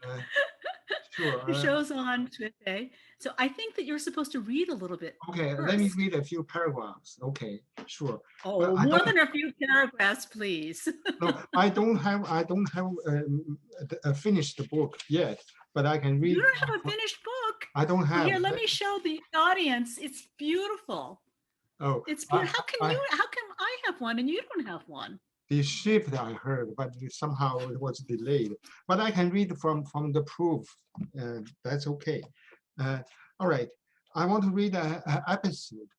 Uh, sure. The show's on today. So I think that you're supposed to read a little bit Okay, let me first. read a few paragraphs. Okay, sure. But Oh, I more don't. than a few paragraphs, please. No, I don't have a finished book yet. But I can You read. don't have a finished book. I don't Well, have. here, let me show the audience. It's beautiful. Oh, It's I, beautiful. I How come I have one and you don't have one? the shift I heard, but somehow it was delayed. But I can read from the proof. That's okay. Uh, all right. I want to read an episode,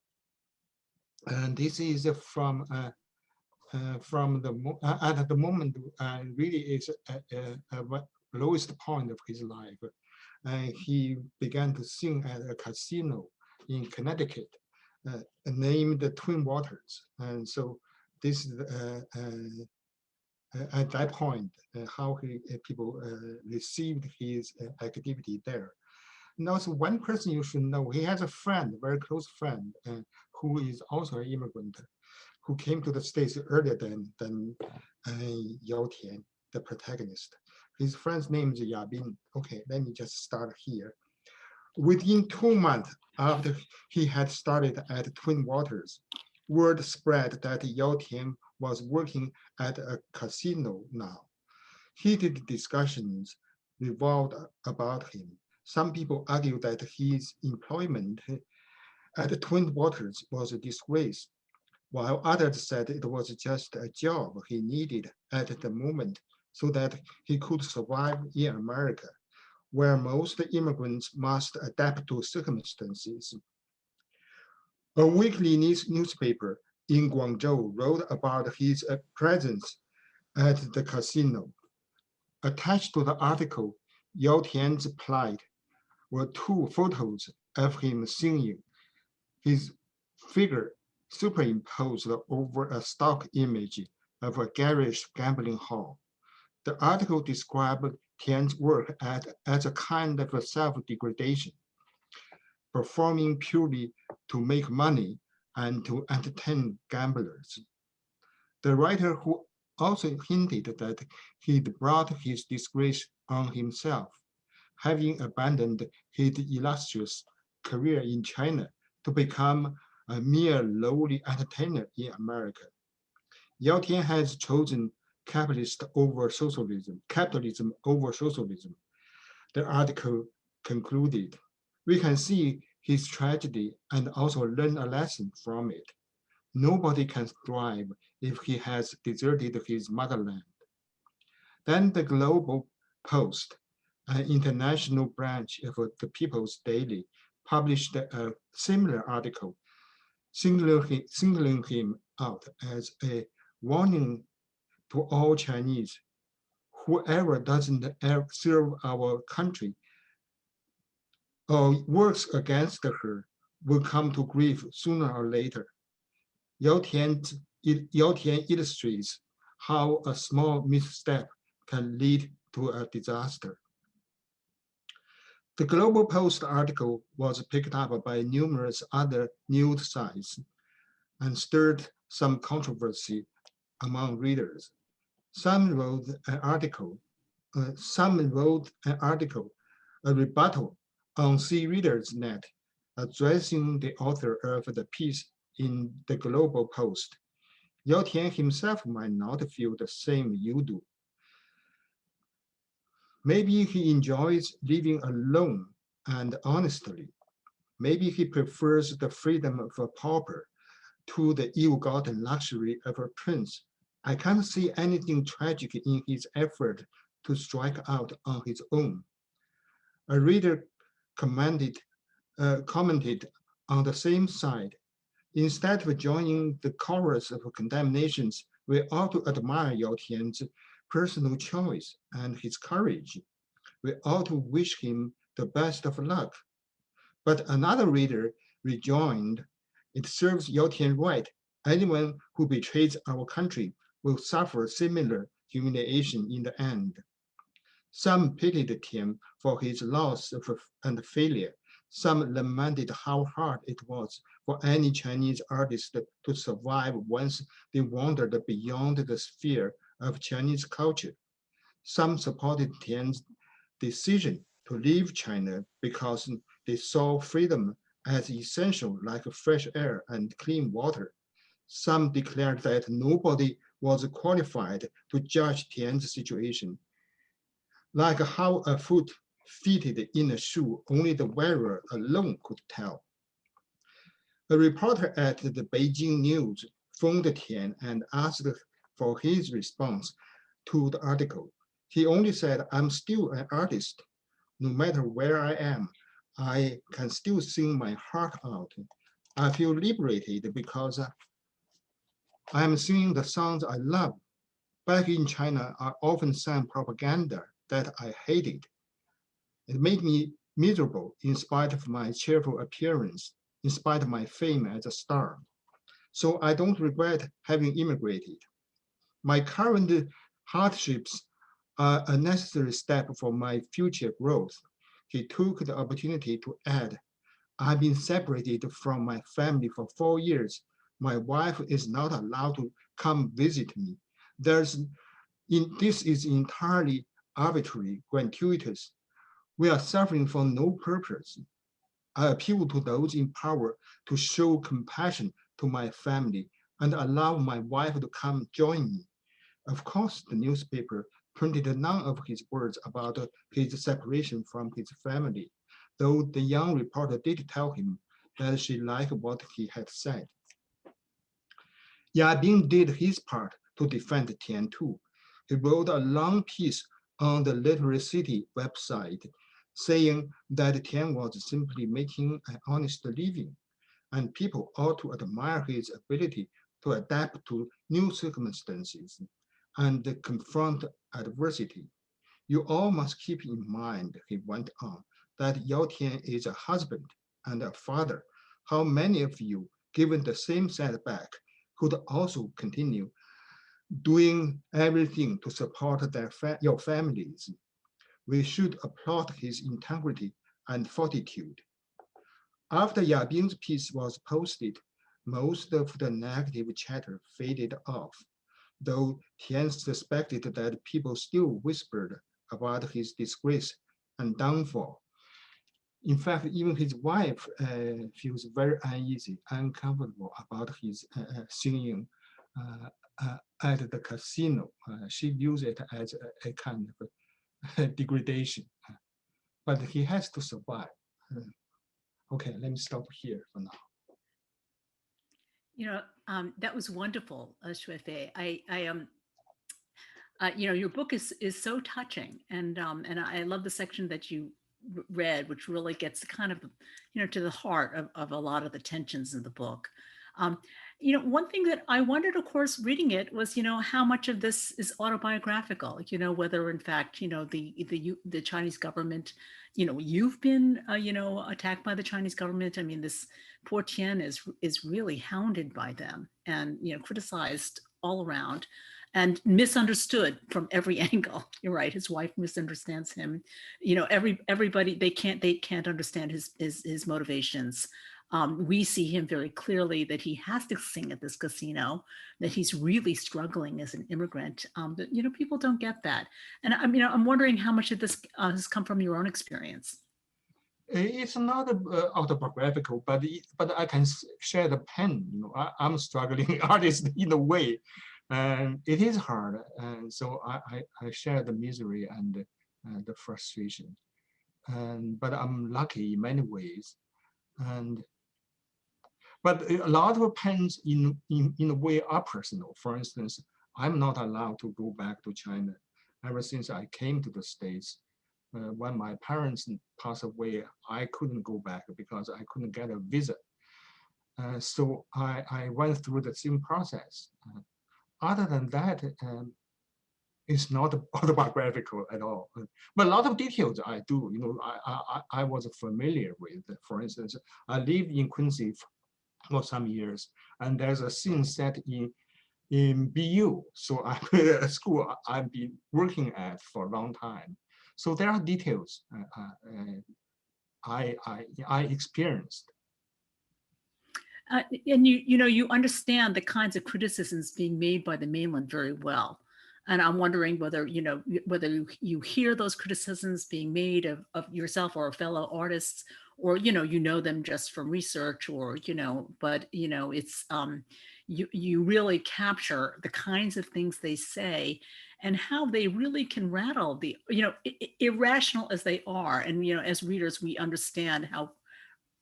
and this is from at the moment really is at lowest point of his life. He began to sing at a casino in Connecticut, named the Twin Waters, and so this is at that point how people received his activity there. And also one person you should know, he has a friend, a very close friend, who is also an immigrant, who came to the States earlier than Yao Tian, the protagonist. His friend's name is Yabin. Okay, let me just start here. Within 2 months after he had started at Twin Waters, word spread that Yao Tian was working at a casino now. Heated discussions revolved about him. Some people argued that his employment at Twin Waters was a disgrace, while others said it was just a job he needed at the moment so that he could survive in America, where most immigrants must adapt to circumstances. A weekly newspaper in Guangzhou wrote about his presence at the casino. Attached to the article, Yao Tian's plight were two photos of him singing, his figure superimposed over a stock image of a garish gambling hall. The article described Tian's work as a kind of self-degradation, performing purely to make money and to entertain gamblers. The writer who also hinted that he'd brought his disgrace on himself, having abandoned his illustrious career in China to become a mere lowly entertainer in America. Yao Tian has chosen capitalism over socialism, the article concluded. We can see his tragedy and also learn a lesson from it. Nobody can thrive if he has deserted his motherland. Then the Global Post, an international branch of the People's Daily, published a similar article, singling him out as a warning to all Chinese. Whoever doesn't serve our country or works against her will come to grief sooner or later. Yao Tian, Yao Tian illustrates how a small misstep can lead to a disaster. The Global Post article was picked up by numerous other news sites and stirred some controversy among readers. Some wrote an article, a rebuttal on C Reader's Net, addressing the author of the piece in the Global Post. Yao Tian himself might not feel the same you do. Maybe he enjoys living alone and honestly. Maybe he prefers the freedom of a pauper to the ill-gotten luxury of a prince. I can't see anything tragic in his effort to strike out on his own. A reader commented, commented on the same side. Instead of joining the chorus of condemnations, we ought to admire Yao Tian's personal choice and his courage. We ought to wish him the best of luck. But another reader rejoined, it serves Yao Tian right. Anyone who betrays our country will suffer similar humiliation in the end. Some pitied Tian for his loss and failure. Some lamented how hard it was for any Chinese artist to survive once they wandered beyond the sphere of Chinese culture. Some supported Tian's decision to leave China because they saw freedom as essential, like fresh air and clean water. Some declared that nobody was qualified to judge Tian's situation, like how a foot fitted in a shoe only the wearer alone could tell. A reporter at the Beijing News phoned Tian and asked for his response to the article. He only said, "I'm still an artist. No matter where I am, I can still sing my heart out. I feel liberated because I am singing the songs I love. Back in China, I often sang propaganda that I hated. It made me miserable in spite of my cheerful appearance, in spite of my fame as a star. So I don't regret having immigrated. My current hardships are a necessary step for my future growth." He took the opportunity to add, "I've been separated from my family for 4 years. My wife is not allowed to come visit me. This is entirely arbitrary, gratuitous. We are suffering for no purpose. I appeal to those in power to show compassion to my family and allow my wife to come join me." Of course, the newspaper printed none of his words about his separation from his family, though the young reporter did tell him that she liked what he had said. Yabing did his part to defend Tian too. He wrote a long piece on the Literary City website saying that Tian was simply making an honest living, and people ought to admire his ability to adapt to new circumstances and confront adversity. "You all must keep in mind," he went on, "that Yao Tian is a husband and a father. How many of you, given the same setback, could also continue doing everything to support your families? We should applaud his integrity and fortitude." After Yabing's piece was posted, most of the negative chatter faded off, though Tian suspected that people still whispered about his disgrace and downfall. In fact, even his wife feels very uneasy, uncomfortable about his singing at the casino. She views it as a kind of degradation, but he has to survive. Okay, let me stop here for now. That was wonderful, Shuifei. Your book is so touching, and I love the section that you read, which really gets kind of, to the heart of a lot of the tensions in the book. Um, One thing that I wondered, of course, reading it was, how much of this is autobiographical, whether in fact, the Chinese government, you've been, attacked by the Chinese government. I mean, this poor Tian is really hounded by them and, criticized all around and misunderstood from every angle. You're right. His wife misunderstands him. Everybody, they can't understand his motivations. We see him very clearly that he has to sing at this casino, that he's really struggling as an immigrant. But people don't get that, and I'm wondering how much of this has come from your own experience. It's not autobiographical, but I can share the pen. I'm a struggling artist in a way, and it is hard. And so I share the misery and the frustration. But I'm lucky in many ways, but a lot of pens in a way are personal. For instance, I'm not allowed to go back to China ever since I came to the States. When my parents passed away, I couldn't go back because I couldn't get a visa. So I went through the same process. Other than that, it's not autobiographical at all. But a lot of details I do. I was familiar with. For instance, I lived in Quincy for some years, and there's a scene set in BU. So a school I've been working at for a long time. So there are details I experienced. And you understand the kinds of criticisms being made by the mainland very well. And I'm wondering whether, whether you hear those criticisms being made of yourself or fellow artists, or, you know them just from research, or, but, it's, you really capture the kinds of things they say and how they really can rattle the, irrational as they are. And, as readers, we understand how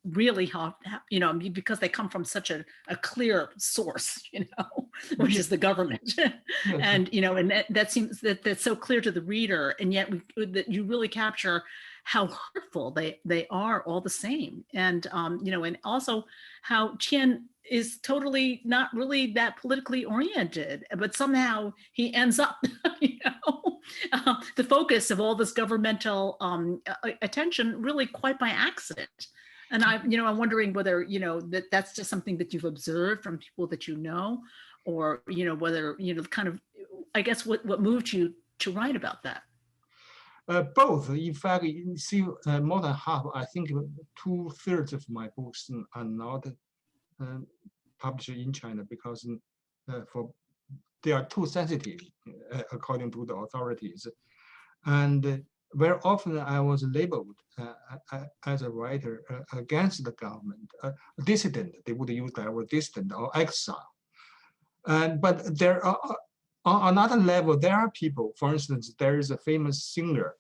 really how because they come from such a clear source, which Yeah, is the government. yes. And and that seems that's so clear to the reader, and yet that you really capture how hurtful they are all the same. And and also how Qian is totally not really that politically oriented, but somehow he ends up the focus of all this governmental attention, really quite by accident. And I'm wondering whether, that's just something that you've observed from people that or, whether, kind of, I guess what moved you to write about that. Both. In fact, you see, more than half, I think 2/3 of my books are not published in China because for they are too sensitive, according to the authorities. And very often I was labeled as a writer against the government, dissident. They would use that word, dissident or exile. But there are, on another level, there are people, for instance, there is a famous singer,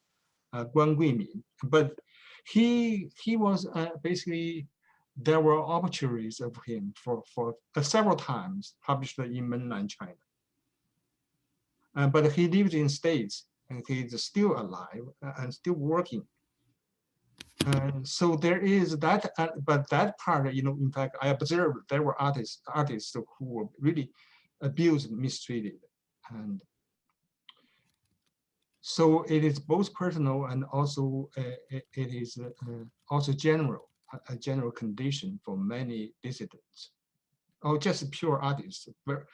Guan Guimin, but he was basically, there were obituaries of him for several times published in mainland China. But he lives in States, and he's still alive and still working. So there is that, but that part, in fact, I observed there were artists who were really abused, mistreated. And so it is both personal and also it is also general, a general condition for many dissidents, or just pure artists. Where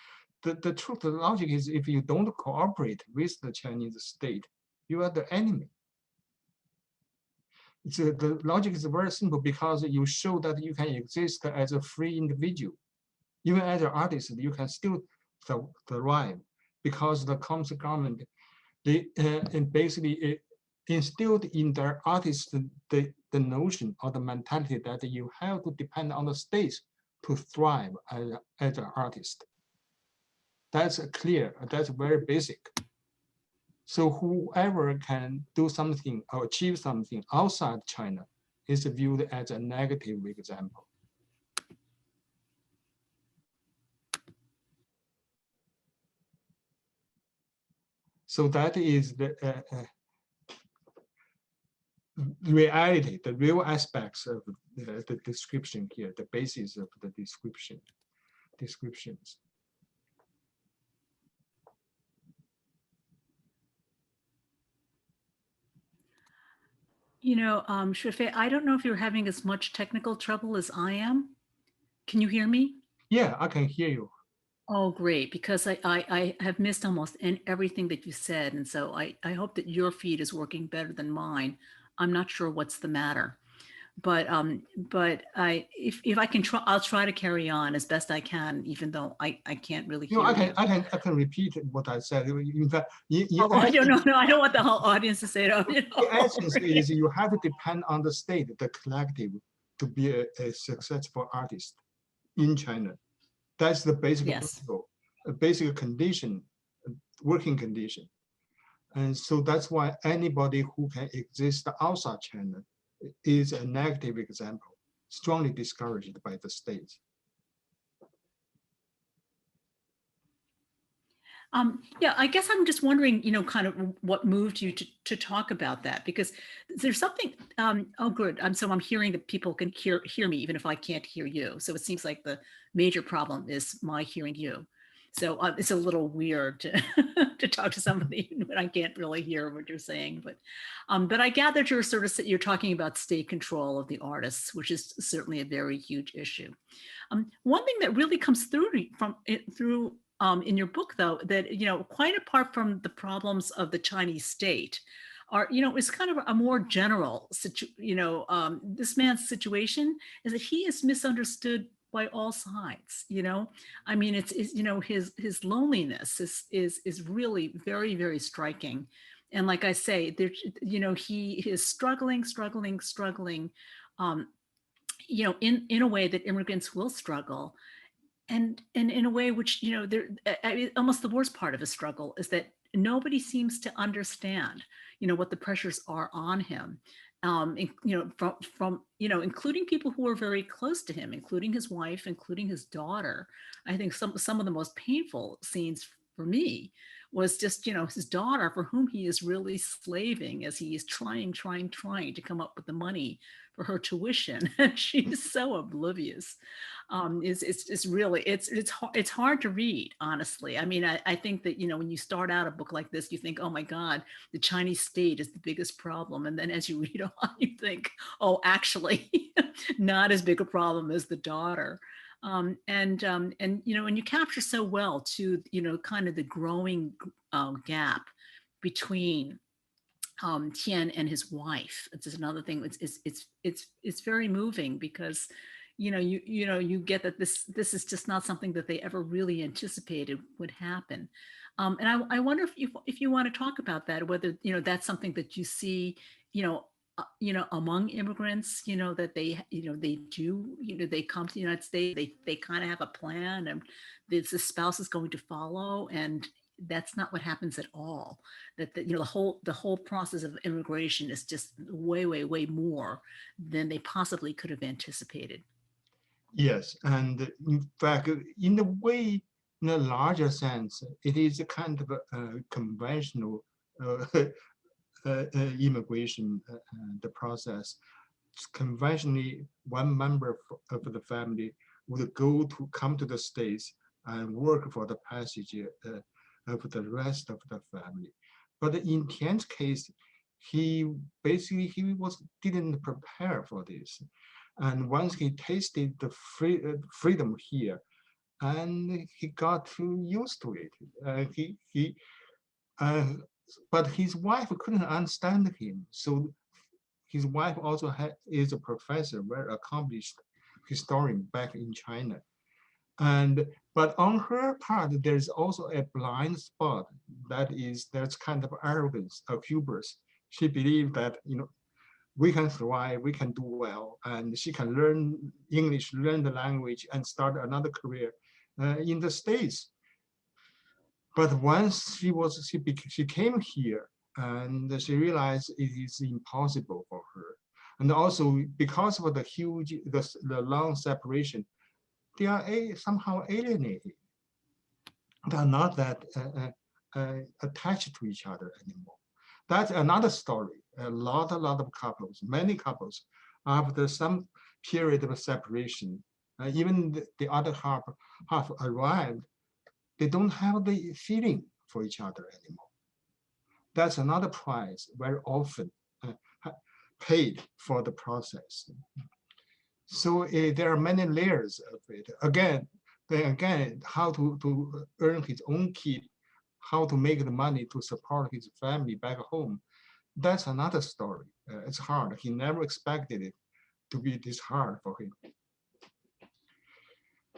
the truth, the logic is, if you don't cooperate with the Chinese state, you are the enemy. The logic is very simple, because you show that you can exist as a free individual. Even as an artist, you can still thrive, because the Communist government, they basically instilled in their artists the notion or the mentality that you have to depend on the state to thrive as an artist. That's clear, that's very basic. So whoever can do something or achieve something outside China is viewed as a negative example. So that is the reality, the real aspects of the description here, the basis of the descriptions. Shufei, I don't know if you're having as much technical trouble as I am. Can you hear me? Yeah, I can hear you. Oh, great, because I have missed almost everything that you said. And so I hope that your feed is working better than mine. I'm not sure what's the matter. But if I can try, I'll try to carry on as best I can, even though I can't really hear you. I can repeat what I said. In fact, I don't know. No, I don't want the whole audience to say it. The essence is you have to depend on the state, the collective, to be a successful artist in China. That's the basic principle, a basic condition, working condition. And so that's why anybody who can exist outside China is a negative example, strongly discouraged by the state. Yeah, I guess I'm just wondering, kind of what moved you to talk about that, because there's something, oh, good. So I'm hearing that people can hear me, even if I can't hear you. So it seems like the major problem is my hearing you. So it's a little weird to, to talk to somebody when I can't really hear what you're saying. But I gathered you're talking about state control of the artists, which is certainly a very huge issue. One thing that really comes through in your book, though, that, quite apart from the problems of the Chinese state, are, is kind of a more general, this man's situation is that he is misunderstood by all sides, you know. I mean, it's you know, his loneliness is really very, very striking. And like I say, there, you know, he is struggling, um, you know, in a way that immigrants will struggle, and in a way which, you know, there, I mean, almost the worst part of his struggle is that nobody seems to understand, you know, what the pressures are on him, you know, from you know, including people who are very close to him, including his wife, including his daughter. I think some of the most painful scenes for me was just, you know, his daughter, for whom he is really slaving as he is trying to come up with the money for her tuition. She's so oblivious. It's really, it's hard to read, honestly. I mean, I think that, you know, when you start out a book like this, you think, oh my God, the Chinese state is the biggest problem, and then as you read on, you think, oh, actually, not as big a problem as the daughter. And you know, and you capture so well too, you know, kind of the growing gap between Tien and his wife. It's just another thing. It's very moving because, you know, you know, you get that this is just not something that they ever really anticipated would happen. And I wonder if you want to talk about that, whether, you know, that's something that you see, you know. You know, among immigrants, you know, that they, you know, they do, you know, they come to the United States, they kind of have a plan, and the spouse is going to follow, and that's not what happens at all. That you know, the whole process of immigration is just way more than they possibly could have anticipated. Yes, and in fact, in a way, in a larger sense, it is a kind of a conventional uh, immigration, the process. Conventionally, one member of the family would come to the States and work for the passage of the rest of the family. But in Tian's case, he basically didn't prepare for this, and once he tasted the freedom here, and he got too used to it. Uh, but his wife couldn't understand him, so his wife also is a professor, very accomplished historian back in China. And but on her part, there's also a blind spot, that's kind of arrogance, of hubris. She believed that, you know, we can survive, we can do well, and she can learn English, learn the language, and start another career in the States. But once she came here, and she realized it is impossible for her. And also because of the long separation, they are somehow alienated. They are not that attached to each other anymore. That's another story. A lot of couples, many couples, after some period of separation, even the other half arrived, they don't have the feeling for each other anymore. That's another price very often uh, paid for the process. So there are many layers of it. Again, how to earn his own keep, how to make the money to support his family back home. That's another story. It's hard. He never expected it to be this hard for him.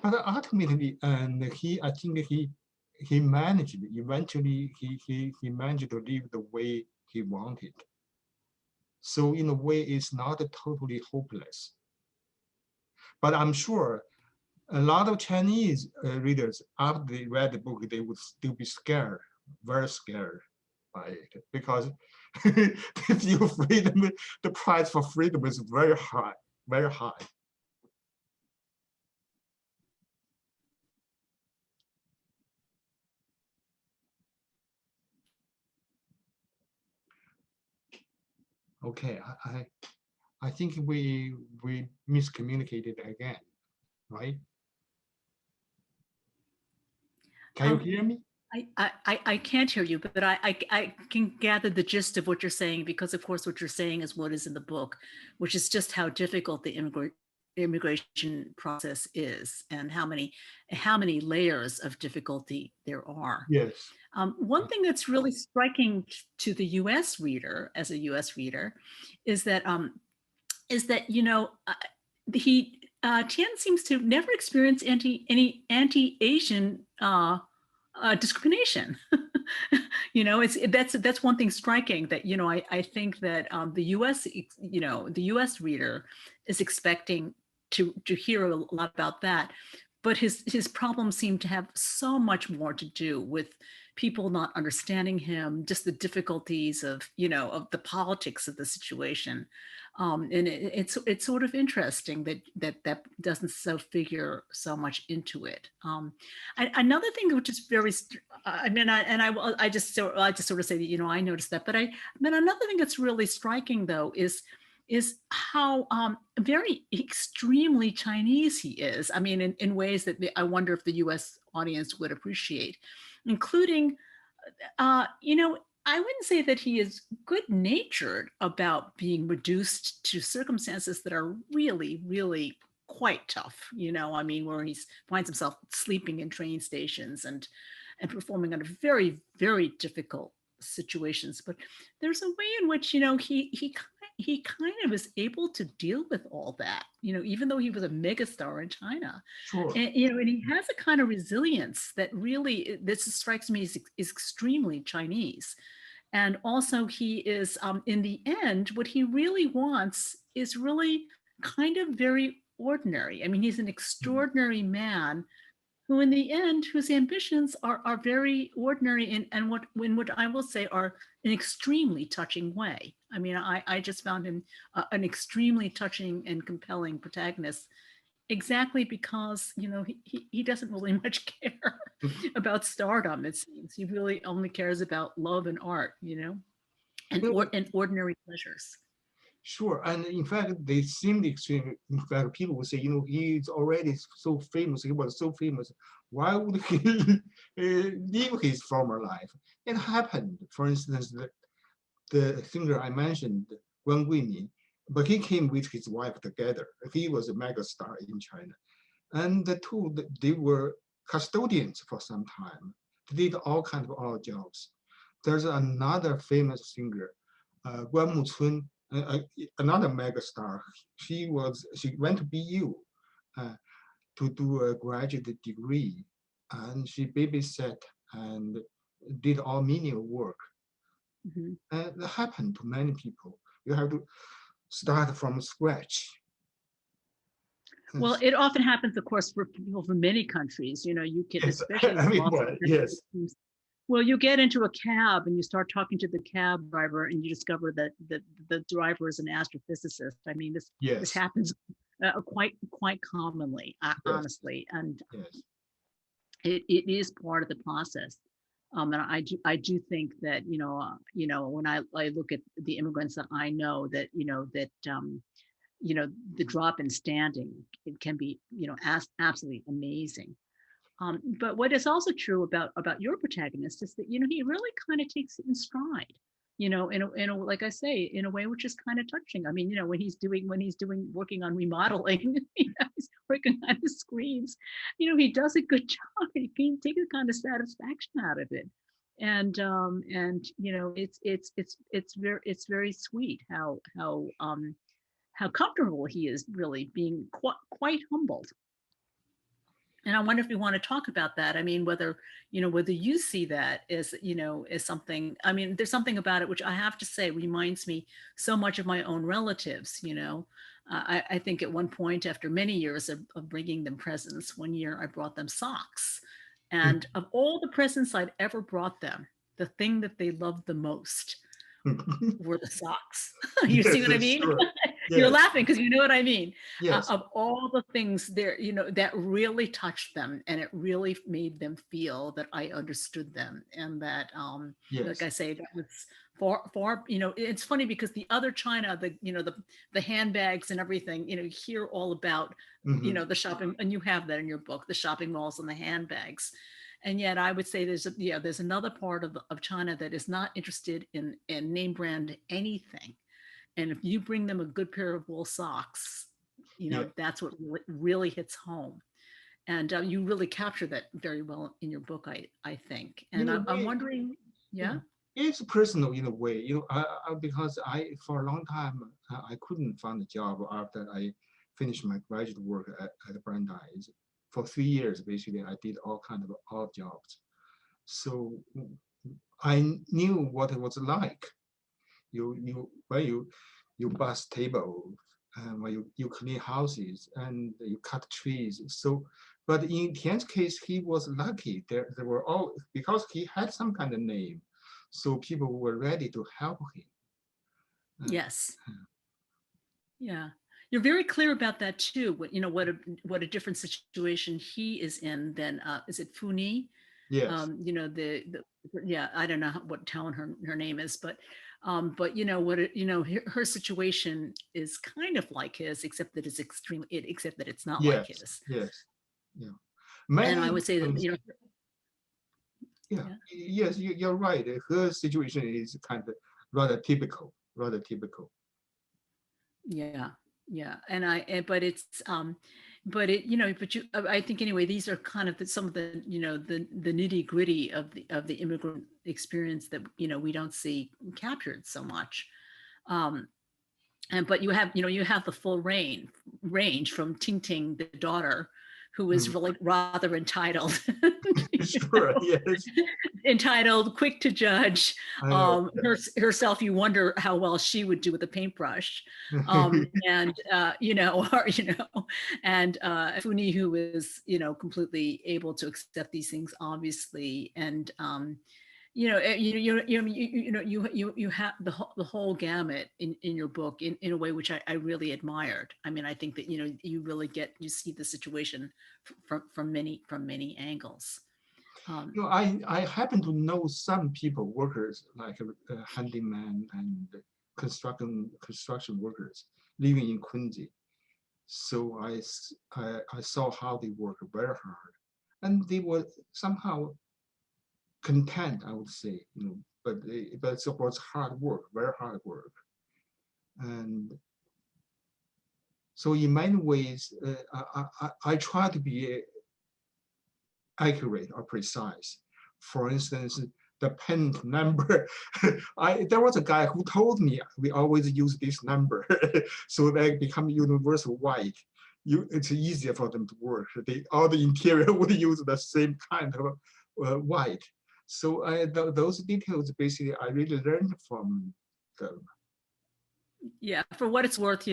But ultimately, and I think he managed. Eventually, he managed to live the way he wanted. So in a way, it's not totally hopeless. But I'm sure a lot of Chinese readers, after they read the book, they would still be scared, very scared by it, because they feel freedom, the price for freedom is very high, very high. Okay, I think we miscommunicated again, right? Can you Um, hear me? I can't hear you, but I can gather the gist of what you're saying, because of course what you're saying is what is in the book, which is just how difficult the immigration process is, and how many layers of difficulty there are. Yes. One thing that's really striking to the U.S. reader, as a U.S. reader, is that you know, he Tian seems to never experience any anti-Asian discrimination. That's one thing striking that I think that the U.S. The U.S. reader is expecting to hear a lot about that, but his problems seem to have so much more to do with people not understanding him, just the difficulties of the politics of the situation. And it's sort of interesting that doesn't so figure so much into it. Another thing which is very, I mean, I just sort of say that I noticed that, but I mean another thing that's really striking though is how very extremely Chinese he is. I mean, in ways that I wonder if the U.S. audience would appreciate, including, I wouldn't say that he is good-natured about being reduced to circumstances that are really, really quite tough. I mean, where he finds himself sleeping in train stations and performing under very, very difficult situations. But there's a way in which he kind of is able to deal with all that, even though he was a megastar in China. Sure. And and he has a kind of resilience that really, this strikes me as extremely Chinese. And also he is, in the end, what he really wants is really kind of very ordinary. I mean, he's an extraordinary man who in the end, whose ambitions are very ordinary and what I will say are an extremely touching way. I mean, I just found him an extremely touching and compelling protagonist, exactly because, he doesn't really much care about stardom, it seems. He really only cares about love and art, and ordinary pleasures. Sure, and in fact, they seem extreme. In fact, people would say, he's already so famous. He was so famous. Why would he leave his former life? It happened. For instance, the singer I mentioned, Guan Guimin, but he came with his wife together. He was a megastar in China, and the two they were custodians for some time. They did all kinds of odd jobs. There's another famous singer, Guan Mucun, another megastar. She went to BU to do a graduate degree, and she babysat and did all menial work. Mhm. And that happened to many people. You have to start from scratch. Well, it often happens, of course, for people from many countries. You can, Yes, especially I mean, lots of well, yes, countries. Well, you get into a cab and you start talking to the cab driver, and you discover that the driver is an astrophysicist. I mean, this yes, happens quite commonly, yes, honestly, and yes. it is part of the process. And I do think that when I look at the immigrants that I know, that the drop in standing, it can be absolutely amazing. But what is also true about your protagonist is that he really kind of takes it in stride, in a like I say, in a way which is kind of touching. I mean, when he's working on remodeling, he's working on the screens, he does a good job. He can take a kind of satisfaction out of it, and it's very sweet how comfortable he is, really being quite humbled. And I wonder if we want to talk about that. I mean, whether you see that as something. I mean, there's something about it which I have to say reminds me so much of my own relatives. I think at one point, after many years of bringing them presents, one year I brought them socks, and of all the presents I'd ever brought them, the thing that they loved the most were the socks. You see Yes, what I that's mean? true. You're Yes, laughing because you know what I mean. yes, Of all the things there, that really touched them, and it really made them feel that I understood them, and that, like yes. I say, that was far. It's funny because the other China, the handbags and everything, you hear all about, Mhm. the shopping, and you have that in your book, the shopping malls and the handbags. And yet I would say there's another part of China that is not interested in name brand anything. And if you bring them a good pair of wool socks, Yeah. that's what really hits home. And you really capture that very well in your book, I think. In And a I'm way, wondering, yeah, yeah. it's personal in a way, because I for a long time I couldn't find a job after I finish my graduate work at Brandeis. For 3 years, basically, I did all kind of odd jobs. So I knew what it was like. You bus table, when you clean houses and you cut trees. So, but in Tian's case, he was lucky. There were all, because he had some kind of name, so people were ready to help him. Yes. Yeah. You're very clear about that too. What a different situation he is in than is it Funi? Yes. Yeah, I don't know what town her name is, but her situation is kind of like his, except that except that it's not like Yes. his. Yes. Yeah. And I Many. would say that Yeah. yeah. Yes. You're right. Her situation is kind of rather typical. Rather typical. Yeah, yeah, but it's but it but you I think anyway these are kind of some of the the nitty gritty of the immigrant experience that we don't see captured so much. Um, and but you have the full range from Ting Ting, the daughter, who is Mhm. really rather entitled. Sure. Yes. Entitled, quick to judge. I know. Herself, you wonder how well she would do with a paintbrush. And and Funi, who is completely able to accept these things, obviously, and you have the whole gamut in your book in a way which I really admired. I mean, I think that you see the situation from many angles. I happen to know some people, workers like handyman and construction workers living in Quincy. So I saw how they work very hard, and they were somehow content, I would say, but it was hard work, very hard work, and so in many ways, I try to be accurate or precise. For instance, the pen number. There was a guy who told me we always use this number, so they become universal white. It's easier for them to work. All the interior would use the same kind of white. So those details basically I really learned from them. Yeah, for what it's worth,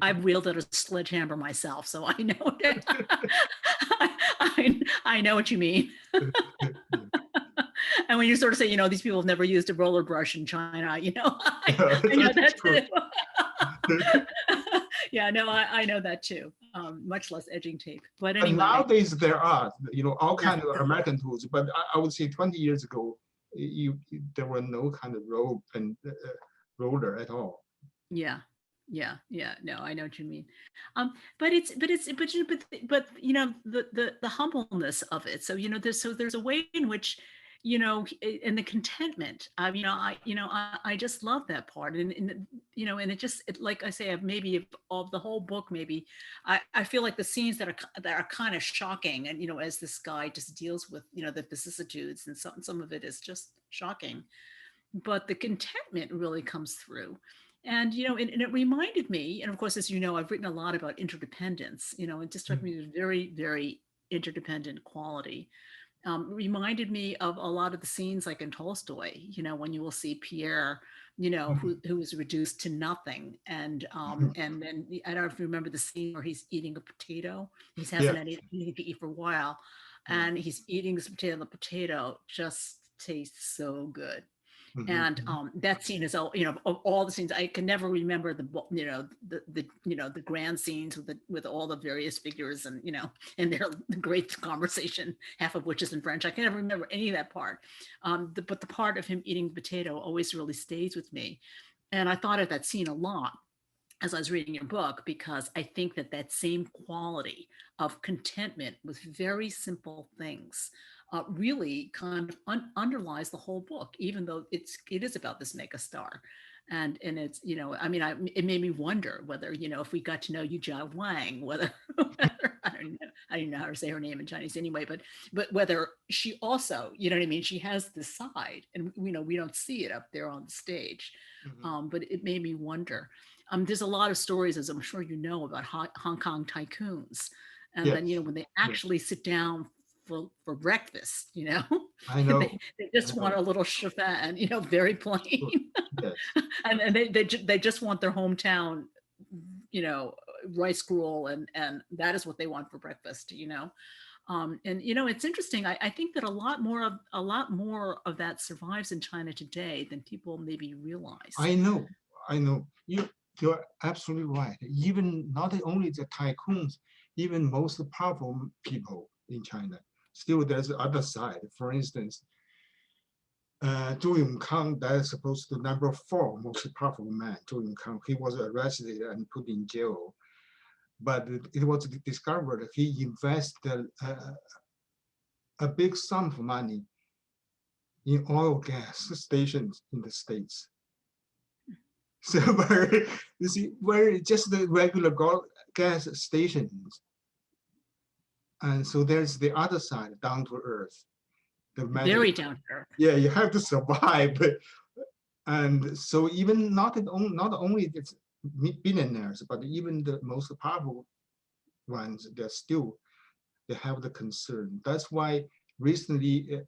I've wielded a sledgehammer myself, so I know I know what you mean. And when you sort of say, these people have never used a roller brush in China, I know that too. Yeah, no, I know that too. Much less edging tape. But But anyway, nowadays there are, all yeah, kind of American tools. But I would say 20 years ago, there were no kind of rope and roller at all. yeah, yeah. No, I know what you mean. But the humbleness of it. So there's a way in which and the contentment. I just love that part, and like I say, maybe of the whole book, maybe I feel like the scenes that are kind of shocking, and as this guy just deals with the vicissitudes, and some of it is just shocking, but the contentment really comes through. And and it reminded me, and of course, as you know, I've written a lot about interdependence. It just struck me as very, very interdependent quality. Reminded me of a lot of the scenes like in Tolstoy, when you will see Pierre, who is reduced to nothing. And then I don't know if you remember the scene where he's eating a potato. He hasn't Yeah. had anything to eat for a while. And he's eating this potato. The potato just tastes so good. And that scene is all, of all the scenes, I can never remember the grand scenes with all the various figures and and their great conversation, half of which is in French. I can never remember any of that part. But the part of him eating the potato always really stays with me. And I thought of that scene a lot as I was reading your book, because I think that same quality of contentment with very simple things really kind of underlies the whole book, even though it is about this mega star. And it's, it made me wonder whether, if we got to know Yujia Wang, whether I don't know how to say her name in Chinese anyway, but whether she also, you know what I mean? She has this side, and we don't see it up there on the stage. But it made me wonder. there's a lot of stories, as I'm sure you know, about Hong Kong tycoons. And then, Yes, when they yes, actually sit down for breakfast, I they, know, they I just want know. a little chiffon, very Sure. plain. Yes, And they just want their hometown, you know, rice gruel, and that is what they want for breakfast, and it's interesting. I think that a lot more of that survives in China today than people maybe realize. I know, I know. You're absolutely right. Even not only the tycoons, even most powerful people in China, still there's the other side. For instance, Zhou Yongkang, that is supposed to number 4 most powerful man, Zhou Yongkang, he was arrested and put in jail. But it was discovered he invested a big sum of money in oil gas stations in the States. So where you see where just the regular gas stations, and so there's the other side, down to earth. The matter, Very down to earth. yeah, you have to survive, and so even not only the billionaires, but even the most powerful ones, they have the concern. That's why recently,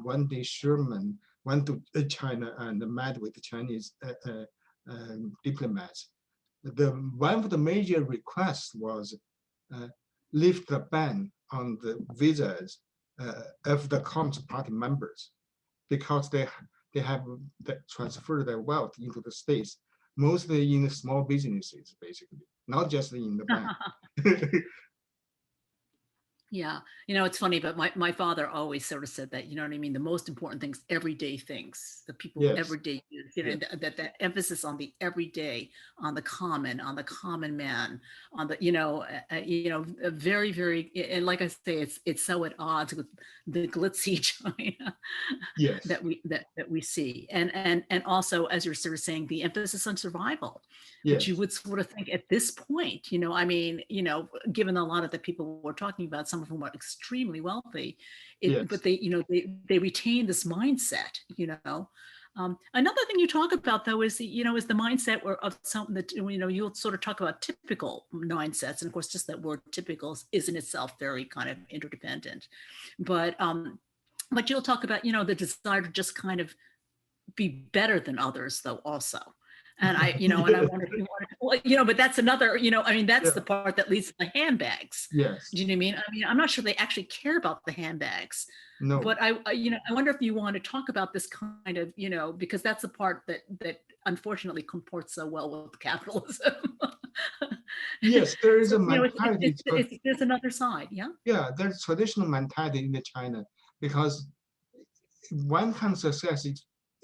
one day Sherman went to China and met with the Chinese diplomats. One of the major requests was lift the ban on the visas of the Communist Party members, because they have transferred their wealth into the States, mostly in the small businesses, basically, not just in the bank. Yeah. It's funny, but my father always sort of said that, you know what I mean? The most important things, everyday things that people Yes, everyday use, yes, that emphasis on the everyday, on the common man, on the, a very, very, and like I say, it's so at odds with the glitzy China yes, that we see. And also, as you're sort of saying, the emphasis on survival, which you yes, would sort of think at this point, I mean, given a lot of the people we're talking about, some of whom are extremely wealthy, but yes. they retain this mindset. Another thing you talk about, though, is is the mindset of something that you'll sort of talk about typical mindsets, and of course, just that word "typical" is in itself very kind of interdependent, but you'll talk about the desire to just kind of be better than others, though, also. And I wonder if you want to, well, but that's another, I mean, that's the Yeah, part that leads to the handbags. yes, Do you know what I mean? I mean, I'm not sure they actually care about the handbags, no, but I wonder if you want to talk about this kind of, because that's the part that unfortunately comports so well with capitalism. yes, there is So, a mentality. there's another side. Yeah. Yeah, there's traditional mentality in China, because one kind of success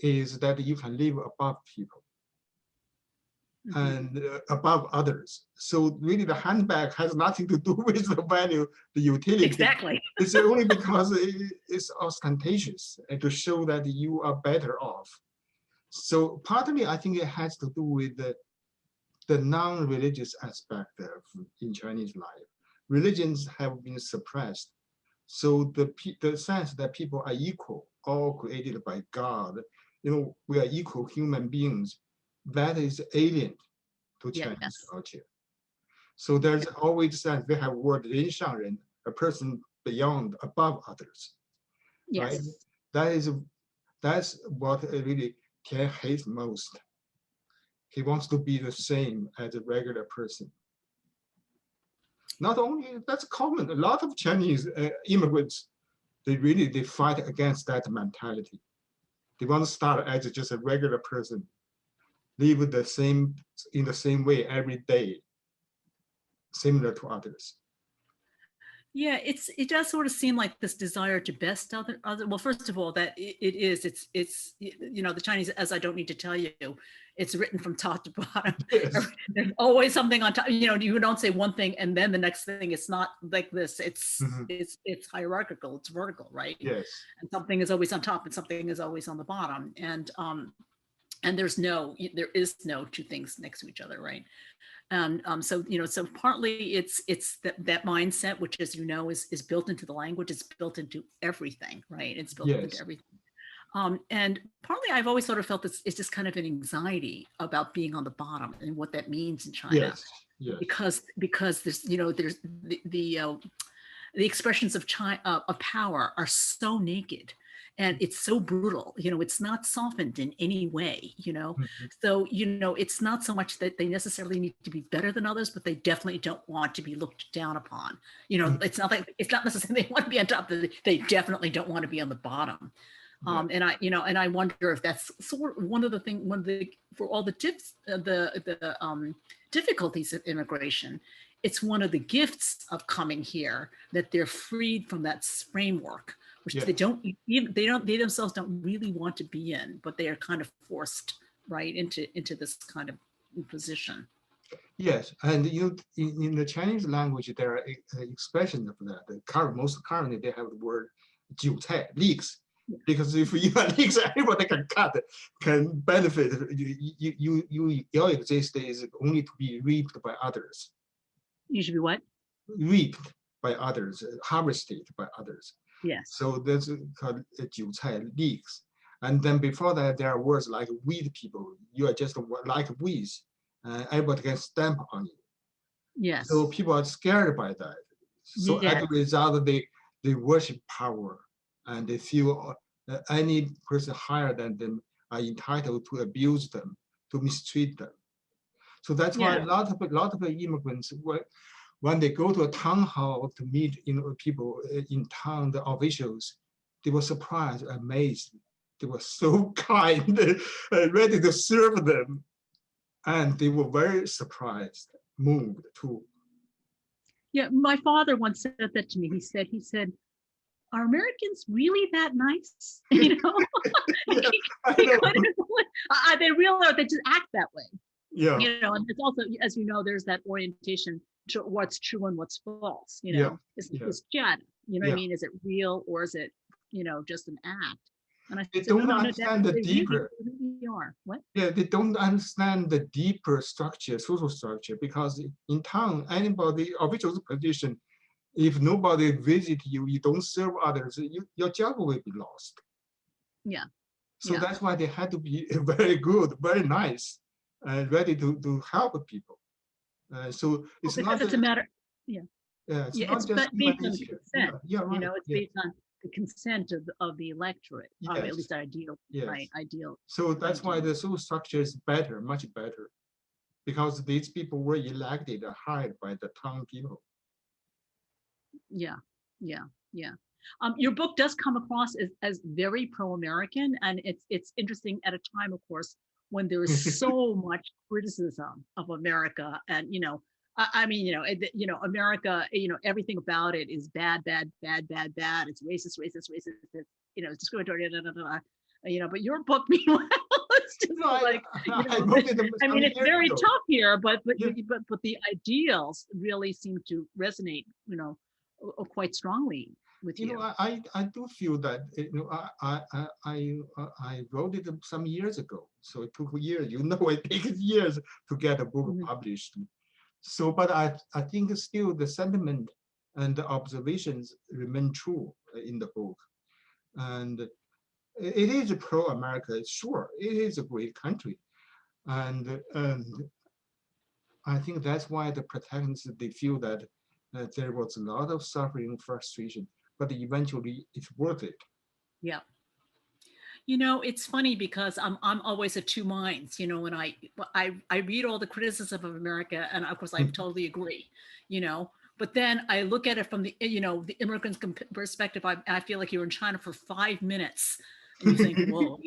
is that you can live above people Mhm. and above others. So really the handbag has nothing to do with the value, the utility. Exactly. It's only because it's ostentatious and to show that you are better off. So partly I think it has to do with the non-religious aspect of in Chinese life. Religions have been suppressed. So the sense that people are equal, all created by God, we are equal human beings, that is alien to Chinese Yes. culture. So there's always sense they have word 人上人, a person beyond, above others, right? Yes. That's what really Tian hates most. He wants to be the same as a regular person. Not only that's common, a lot of Chinese immigrants, they fight against that mentality. They want to start as just a regular person, live in the same way every day, similar to others. Yeah, it does sort of seem like this desire to best other. Well, first of all, that it is. It's the Chinese, as I don't need to tell you, it's written from top to bottom. Yes. There's always something on top. You don't say one thing and then the next thing. It's not like this. Mhm. It's hierarchical. It's vertical, right? Yes. And something is always on top and something is always on the bottom. And there is no two things next to each other, right? So partly it's that mindset, which, as is built into the language. It's built into everything, right? It's built into Yes. everything. And partly I've always sort of felt this it's just kind of an anxiety about being on the bottom and what that means in China, Yes, yes. because there's there's the expressions of China of power are so naked and it's so brutal. It's not softened in any way. Mhm. So it's not so much that they necessarily need to be better than others, but they definitely don't want to be looked down upon. Mhm. It's not necessarily they want to be on top, they definitely don't want to be on the bottom. Yeah. And I wonder if that's sort of one of the for all the tips, the difficulties of immigration, it's one of the gifts of coming here that they're freed from that framework, which Yeah. they themselves don't really want to be in, but they are kind of forced right into this kind of position. Yes, and in the Chinese language, there are expressions of that. Most currently, they have the word 韭菜 leeks, Yeah. because if you have leeks, everybody can cut, can benefit. Your existence is only to be reaped by others, You should be what? reaped by others, harvested by others. Yes. So that's called 韭菜 leeks. And then before that, there are words like weed people. You are just like weeds. Everybody can stamp on you. Yes. So people are scared by that. So as Yes. a result, they worship power, and they feel any person higher than them are entitled to abuse them, to mistreat them. So that's why Yeah. a lot of immigrants, when they go to a town hall to meet people in town, the officials, they were surprised, amazed. They were so kind, ready to serve them, and they were very surprised, moved too. Yeah. My father once said that to me. He said, are Americans really that nice? Yeah, I He know. couldn't, they realize they just act that way. Yeah, And it's also, as there's that orientation to what's true and what's false. yeah, Is yeah, this jet? What I yeah. mean? Is it real or is it, just an act? And I They said, don't no, Dad, understand the they really, deeper. they really are. What? Yeah, they don't understand the deeper structure, social structure, because in town, anybody official's position, if nobody visit you, you don't serve others, your job will be lost. Yeah, So yeah. that's why they had to be very good, very nice, and ready to help people. So Well, it's because not, it's a matter. Yeah, it's yeah. not It's just human based on the nature. Yeah, consent. yeah, right. It's Yeah, based on the consent of the electorate, at yes, least ideal, right? yes. Ideal, So that's why ideal. the social structure is better, much better, because these people were elected or hired by the town people. Yeah, yeah, yeah. Your book does come across as very pro-American, and it's interesting at a time, of course, when there is so much criticism of America, and I mean, America, everything about it is bad, bad, bad, bad, bad. It's racist, racist, racist. It's discriminatory. Da, da, da, da. But your book, meanwhile, it's just No, like, I wrote it I some mean, it's years very ago. tough here, Yeah. but the ideals really seem to resonate, quite strongly with you. I do feel that I wrote it some years ago, so it took years. It takes years to get a book Mhm. published. So, but I think still the sentiment and the observations remain true in the book, and it is pro-America. Sure, it is a great country, and I think that's why the protagonists, they feel that there was a lot of suffering, frustration, but eventually it's worth it. Yeah. It's funny because I'm always of two minds, when I read all the criticism of America, and of course I totally agree, you know, but then I look at it from the immigrant's perspective. I feel like you're in China for 5 minutes and you think, whoa,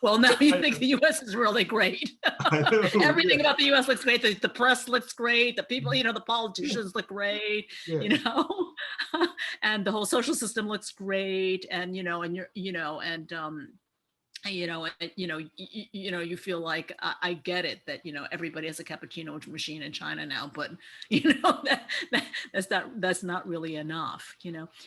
well, now you think the US is really great. I know, Everything yeah, about the US looks great. The press looks great. The people, the politicians look great, yeah. and the whole social system looks great. And, and you're, and, you feel like I get it that everybody has a cappuccino machine in China now, but that's not really enough.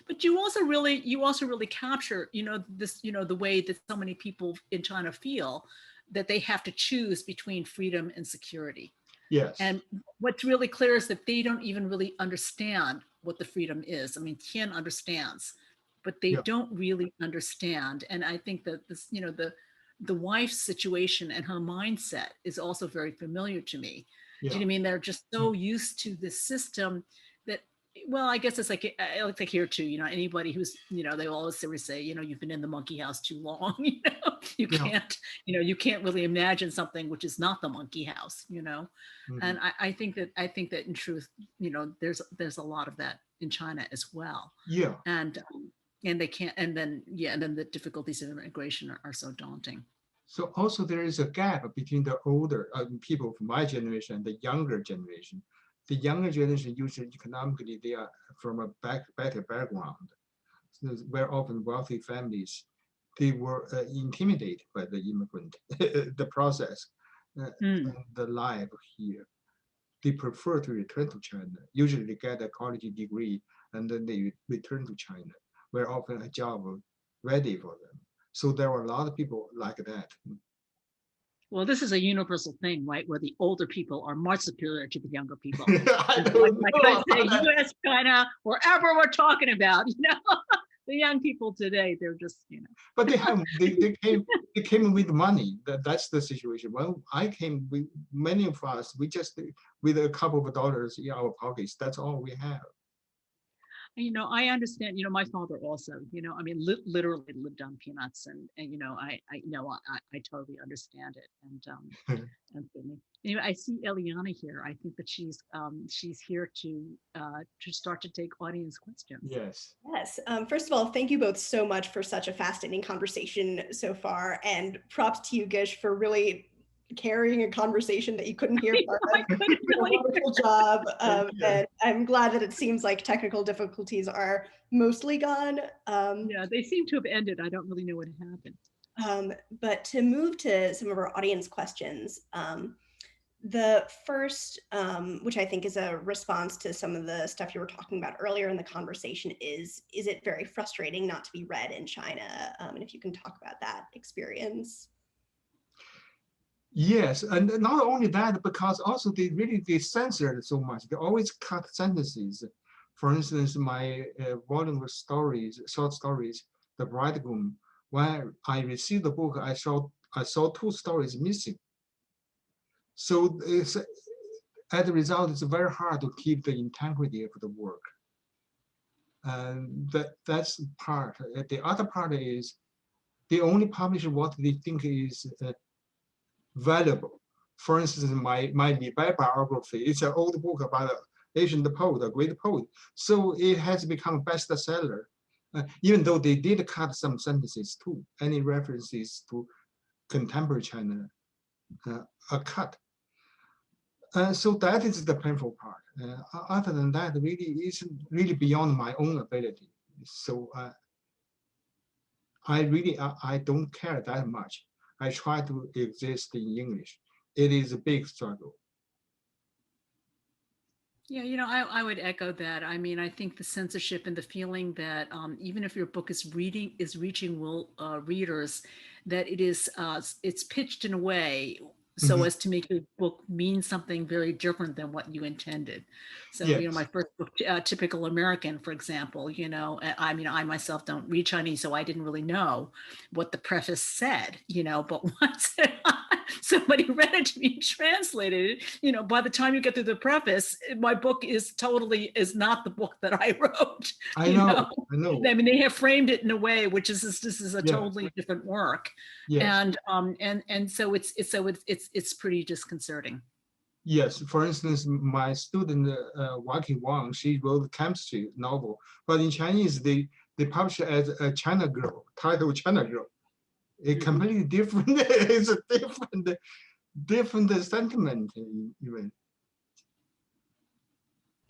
But you also really capture this the way that so many people in China feel that they have to choose between freedom and security. Yes. And what's really clear is that they don't even really understand what the freedom is. I mean, Tian understands. but they Yeah. don't really understand. And I think that this, the wife's situation and her mindset is also very familiar to me. Do you Yeah. know what I mean? They're just so used to this system that, well, I guess it's like, I like to hear too, anybody who's, they always say, you've been in the monkey house too long, you Yeah. can't, you can't really imagine something which is not the monkey house. Mhm. And I think that in truth, there's a lot of that in China as well. Yeah. And they can't, and then the difficulties of immigration are so daunting. So also there is a gap between the older people from my generation and the younger generation. The younger generation usually economically they are from a better background. So very often wealthy families. They were intimidated by the immigrant, the process, Mm. and the life here. They prefer to return to China. Usually they get a college degree and then they return to China, where often a job ready for them. So there are a lot of people like that. Well, this is a universal thing, right? Where the older people are much superior to the younger people. I Like I don't say, know. US, China, wherever we're talking about, the young people today, they're just, But they came with money. That's the situation. Well, I came with many of us, we just with a couple of dollars in our pockets, that's all we have. I understand, my father also, I mean, literally lived on peanuts and I totally understand it. And certainly, I see Eliana here. I think that she's here to start to take audience questions. Yes. Yes. First of all, thank you both so much for such a fascinating conversation so far. And props to you, Gish, for really carrying a conversation that you couldn't hear part of. I couldn't You did a really. wonderful job. you. And I'm glad that it seems like technical difficulties are mostly gone. Yeah, they seem to have ended. I don't really know what happened. But to move to some of our audience questions, the first, which I think is a response to some of the stuff you were talking about earlier in the conversation, is it very frustrating not to be read in China? And if you can talk about that experience. Yes, and not only that, because also they censored so much. They always cut sentences. For instance, my volume of stories, short stories, The Bridegroom. When I received the book, I saw two stories missing. So as a result, it's very hard to keep the integrity of the work. And that's part. The other part is they only publish what they think is valuable. For instance, my biography is an old book about an Asian poet, a great poet. So it has become a bestseller, even though they did cut some sentences too. Any references to contemporary China are cut. So that is the painful part. Other than that, really is really beyond my own ability. So I don't care that much. I try to exist in English. It is a big struggle. Yeah, I would echo that. I mean, I think the censorship and the feeling that even if your book is reaching readers, that it's pitched in a way so Mhm. as to make your book mean something very different than what you intended. So, my Yes, first book, Typical American, for example, I mean, I myself don't read Chinese, so I didn't really know what the preface said, but once somebody read it to me and translated it, by the time you get through the preface, my book is not the book that I wrote. I you know know, I know. I mean, they have framed it in a way which is this is a Yeah, totally different work. yes, And so it's pretty disconcerting. yes. For instance, my student Waki Wang, she wrote a chemistry novel, but in Chinese they publish it as a China Girl, titled China Girl. A completely different. It's a different sentiment even.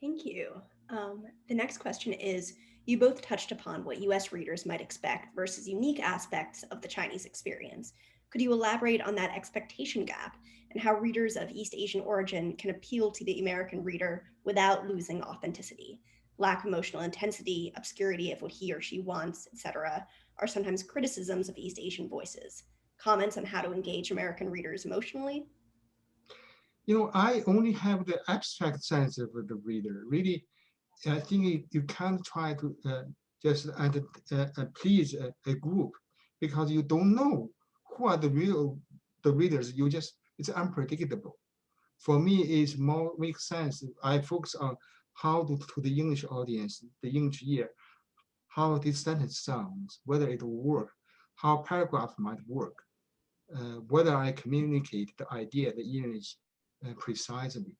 Thank you. The next question is, you both touched upon what US readers might expect versus unique aspects of the Chinese experience. Could you elaborate on that expectation gap and how readers of East Asian origin can appeal to the American reader without losing authenticity? Lack of emotional intensity, obscurity of what he or she wants, etc., are sometimes criticisms of East Asian voices. Comments on how to engage American readers emotionally? I only have the abstract sense of the reader. Really, I think you can't try to just please a group, because you don't know who are the readers. It's unpredictable. For me, it's more makes sense. I focus on how to the English audience, the English ear, how this sentence sounds, whether it will work, how paragraph might work, whether I communicate the idea, the image precisely.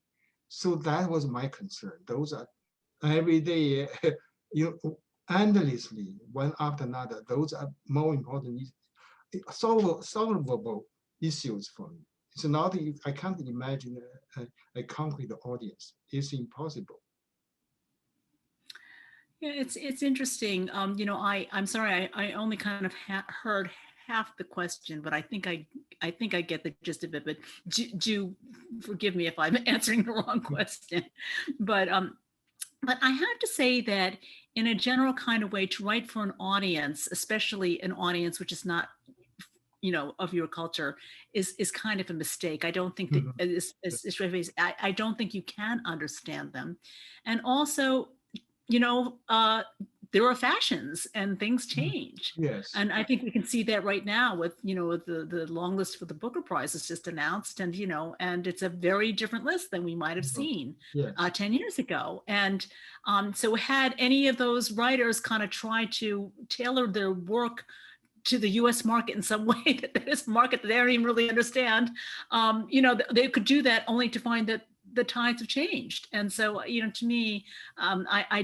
So that was my concern. Those are every day, endlessly, one after another. Those are more important, solvable issues for me. It's not, I can't imagine a concrete audience. It's impossible. Yeah, it's interesting. I'm sorry, I only kind of heard half the question, but I think I get the gist of it. But do forgive me if I'm answering the wrong question. But I have to say that in a general kind of way, to write for an audience, especially an audience which is not, of your culture, is kind of a mistake. I don't think that I don't think you can understand them, and also, there are fashions and things change. Yes. And I think we can see that right now with, with the long list for the Booker Prize is just announced, and, and it's a very different list than we might have seen Yes. 10 years ago. And so had any of those writers kind of tried to tailor their work to the U.S. market in some way, that this market that they don't even really understand, they could do that only to find that the tides have changed. And so, to me, I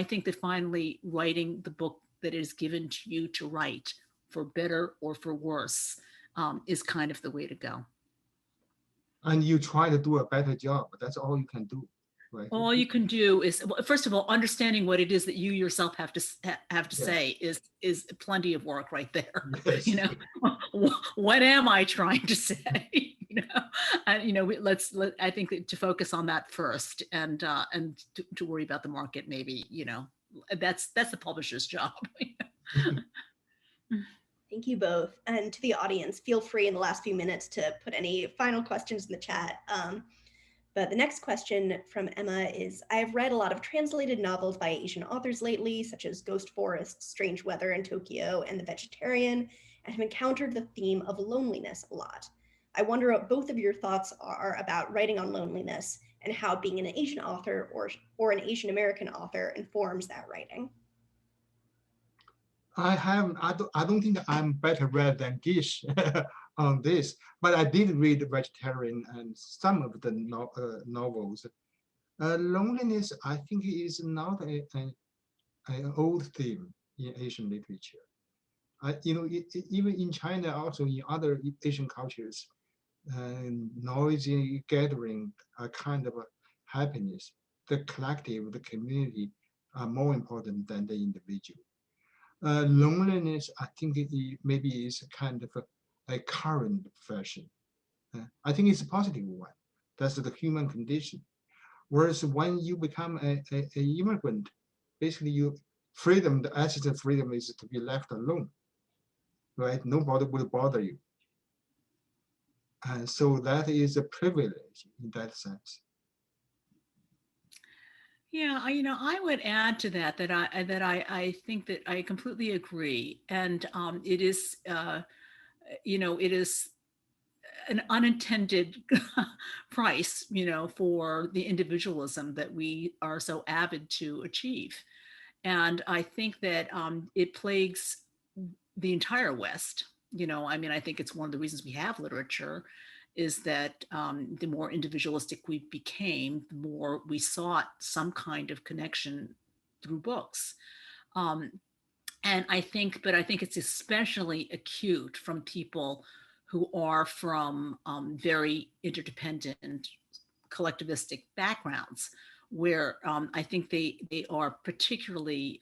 think that finally writing the book that is given to you to write, for better or for worse, is kind of the way to go. And you try to do a better job. That's all you can do, right? All you can do is, first of all, understanding what it is that you yourself have to Yes. say is plenty of work right there. Yes. What am I trying to say? And I think that to focus on that first, and to worry about the market, maybe, that's the publisher's job. Thank you both. And to the audience, feel free in the last few minutes to put any final questions in the chat. But the next question from Emma is, I have read a lot of translated novels by Asian authors lately, such as Ghost Forest, Strange Weather in Tokyo, and The Vegetarian, and have encountered the theme of loneliness a lot. I wonder what both of your thoughts are about writing on loneliness and how being an Asian author or an Asian American author informs that writing. I don't think I'm better read than Gish on this, but I did read Vegetarian and some of the novels. Loneliness, I think, is not an old theme in Asian literature. Even in China, also in other Asian cultures, noisy gathering are kind of a happiness. The collective, the community are more important than the individual. Loneliness, I think maybe is kind of a current fashion. I think it's a positive one. That's the human condition. Whereas when you become an immigrant, basically freedom, the essence of freedom is to be left alone, right? Nobody will bother you. And so that is a privilege in that sense. Yeah, I would add to that I think that I completely agree, and it is, it is an unintended price, for the individualism that we are so avid to achieve, and I think that it plagues the entire West. I think it's one of the reasons we have literature, is that the more individualistic we became, the more we sought some kind of connection through books. And I think it's especially acute from people who are from very interdependent, collectivistic backgrounds, where I think they are particularly,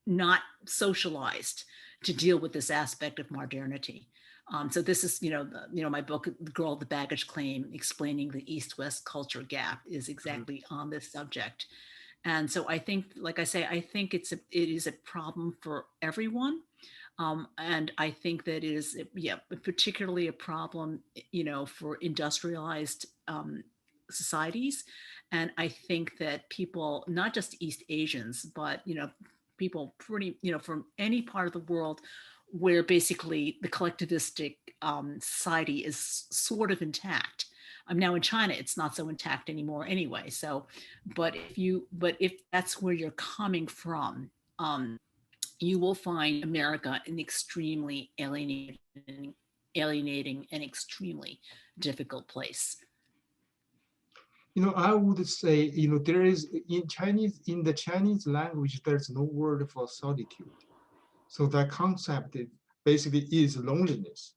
not socialized to deal with this aspect of modernity. So this is, my book, The Girl with the Baggage Claim, explaining the East-West culture gap, is exactly on this subject. And so I think, like I say, I think it is a problem for everyone. And I think that it is, particularly a problem, for industrialized societies. And I think that people, not just East Asians, but, people pretty, from any part of the world where basically the collectivistic society is sort of intact. Now in China, it's not so intact anymore anyway. So, but if that's where you're coming from, you will find America an extremely alienating and extremely difficult place. I would say, there is in the Chinese language, there's no word for solitude. So that concept basically is loneliness.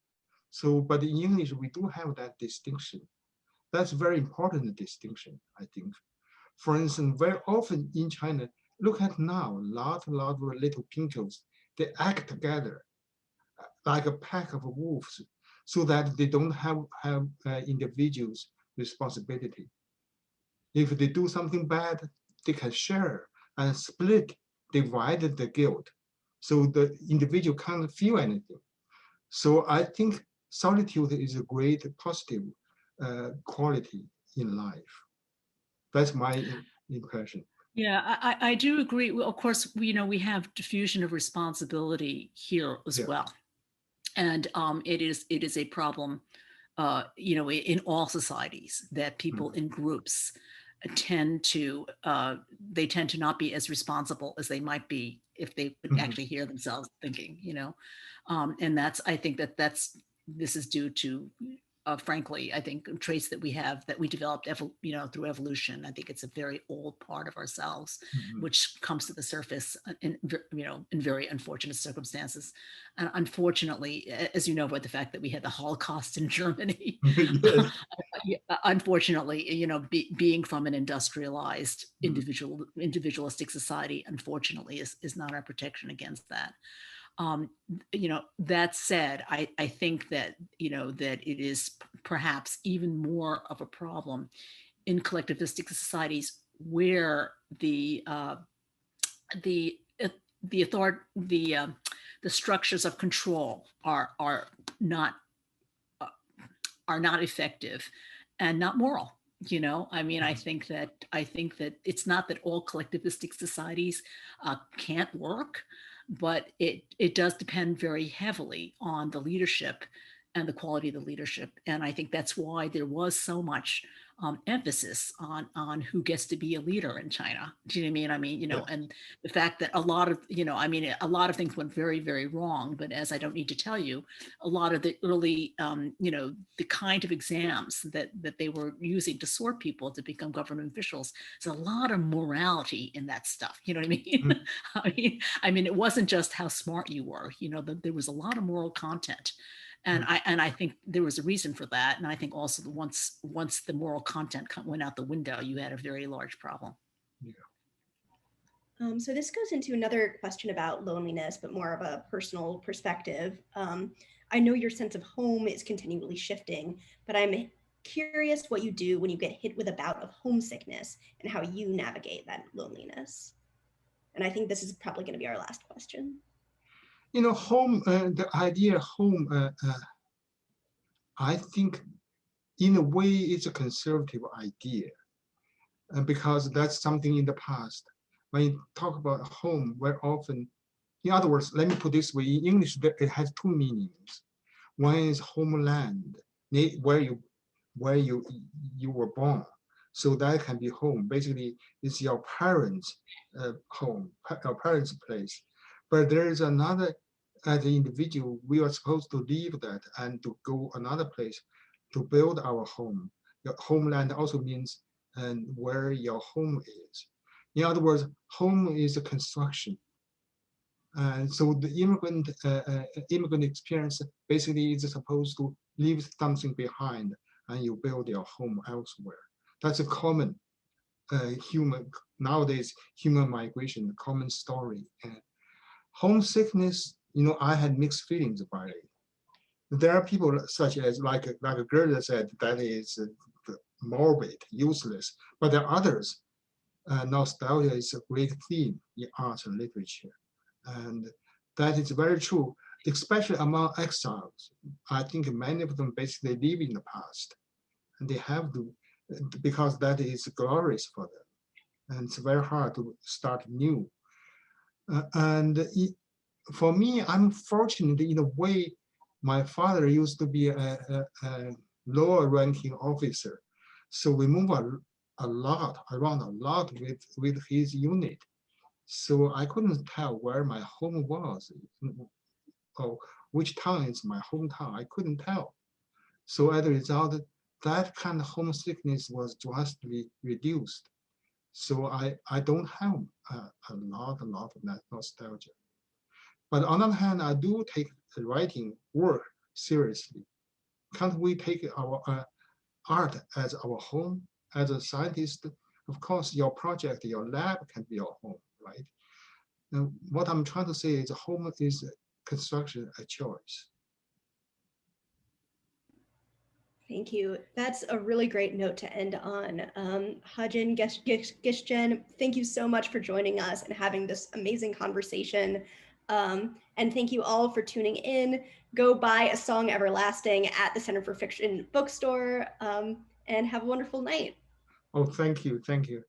So, but in English, we do have that distinction. That's very important distinction, I think. For instance, very often in China, look at now, lot of little pinkos, they act together like a pack of wolves so that they don't have individuals' responsibility. If they do something bad, they can share and split, divide the guilt. So the individual can't feel anything. So I think solitude is a great positive quality in life. That's my impression. Yeah, I do agree. Well, of course, we have diffusion of responsibility here as Yeah. well, and it is a problem, in all societies that people in groups tend to not be as responsible as they might be if they would actually hear themselves thinking. And I think this is due to frankly, I think traits that we developed, through evolution. I think it's a very old part of ourselves, which comes to the surface in very unfortunate circumstances. And unfortunately, as you know, about the fact that we had the Holocaust in Germany, Yes. unfortunately, being from an industrialized, individualistic society, unfortunately, is not our protection against that. That said, I think that, that it is perhaps even more of a problem in collectivistic societies where the authority, the structures of control not uh, are not effective and not moral. I think that it's not that all collectivistic societies can't work, but it does depend very heavily on the leadership and the quality of the leadership. And I think that's why there was so much emphasis on who gets to be a leader in China. Do you know what I mean? Yeah. And the fact that a lot of, a lot of things went very, very wrong. But as I don't need to tell you, a lot of the early, the kind of exams that they were using to sort people to become government officials, there's a lot of morality in that stuff. You know what I mean? I mean, it wasn't just how smart you were. There was a lot of moral content. And I think there was a reason for that. And I think also that once the moral content went out the window, you had a very large problem. Yeah. So this goes into another question about loneliness, but more of a personal perspective. I know your sense of home is continually shifting, but I'm curious what you do when you get hit with a bout of homesickness and how you navigate that loneliness. And I think this is probably going to be our last question. Home, the idea of home, I think in a way it's a conservative idea because that's something in the past. When you talk about home, very often, in other words, let me put this way, in English, it has two meanings. One is homeland, where you were born. So that can be home. Basically, it's your parents' home, your parents' place. But there is another, as an individual, we are supposed to leave that and to go another place to build our home. Your homeland also means where your home is. In other words, home is a construction. And so the immigrant experience basically is supposed to leave something behind and you build your home elsewhere. That's a common nowadays human migration, common story. And homesickness, I had mixed feelings about it. There are people such as like a girl that said that is morbid, useless, but there are others. Nostalgia is a great theme in art and literature. And that is very true, especially among exiles. I think many of them basically live in the past and they have to because that is glorious for them. And it's very hard to start new. For me, I'm fortunate in a way. My father used to be a lower ranking officer. So we move around a lot with his unit. So I couldn't tell where my home was or which town is my hometown. I couldn't tell. So as a result, that kind of homesickness was drastically reduced. So I don't have a lot of that nostalgia. But on the other hand, I do take the writing work seriously. Can't we take our art as our home? As a scientist, of course, your project, your lab can be your home, right? And what I'm trying to say is home is construction a choice. Thank you. That's a really great note to end on. Hajin, Gish Jen, thank you so much for joining us and having this amazing conversation. And thank you all for tuning in. Go buy A Song Everlasting at the Center for Fiction bookstore and have a wonderful night. Oh, thank you. Thank you.